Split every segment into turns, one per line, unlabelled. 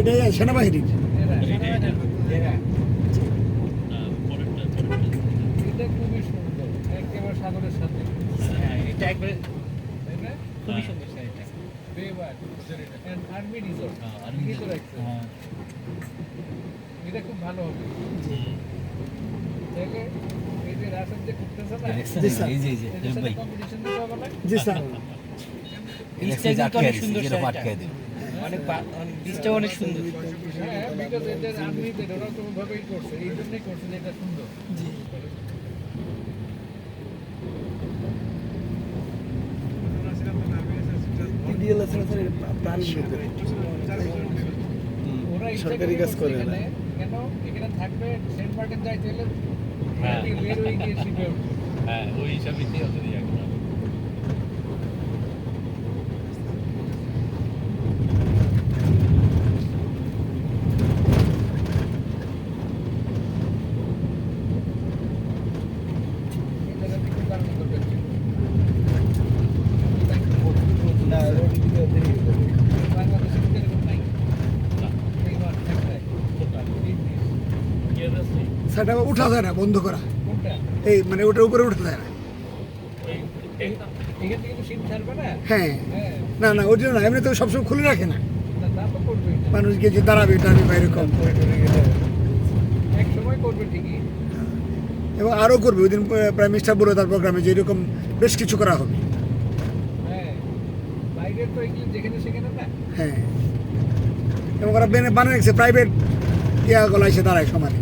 এটা সেনাবাহিনীর।
এটা খুবই সুন্দর, একেবারে সাগরের সাথে।
এটা একবারে
তাই না?
খুবই সুন্দর শাড়িটা।
বেবার and army resort, লিখিত রাখছে। এটা খুব ভালো হবে। তাহলে এই যে রাশেদ যে করতেছে না,
জি স্যার।
এই যে
এদের সাথে
ভাই
competition দিতে হবে না?
জি স্যার।
স্টাইল অনেক সুন্দর শাড়িটা। অনেক ডিসটা অনেক সুন্দর।
হ্যাঁ, because এদের আর্মিদের ওরা কোনোভাবেই করছে, এই জন্যই করছে যে এটা সুন্দর।
জি। পিডিএল আছে না স্যার, প্রাণ ভিতরে
ওরা ইচ্ছা
সরকারি
করে
কাজ
করছে
করে না।
এখানে, কেন এখানে থাকবে সেন্ট মার্টিন যাইতে হলে
হ্যাঁ।
বের হয়ে গিয়ে শিপে উঠবে।
হ্যাঁ, ওই হিসাবেই ওদের একদম।
এই জায়গাতে কি কারণে করবে?
না ওদিকে
বাংলাদেশে কিন্তু এরকম নাই।
না।
এই মাঠ একটাই। এই জিনিস।
সেটা উঠা যায় না, বন্ধ করা।
কোনটা?
এই মানে ওটার উপরে উঠা যায় না।
এখান থেকে তো শীত ছাড়বে না?
হ্যাঁ,
হ্যাঁ,
না না ওই জন্য না, এমনি তো সবসময় খুলে রাখে না।
তা তো করবেই না।
মানুষকে যে দাঁড়াবে টাড়বে বা এরকম।
এক সময় করবে ঠিকই।
এবং আরও করবে, ওই দিন প্রাইম মিনিস্টার বলে তার প্রোগ্রামে যে এরকম বেশ কিছু করা হবে।
হ্যাঁ, বাইরের তো এগুলো যেখানে সেখানে না।
হ্যাঁ, এবং ওরা বানিয়ে রেখেছে প্রাইভেট ইয়াগুলো এসে দাঁড়ায় সমানে।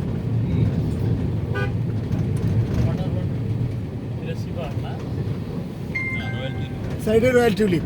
সাইডে রয়্যাল টিউলিপ।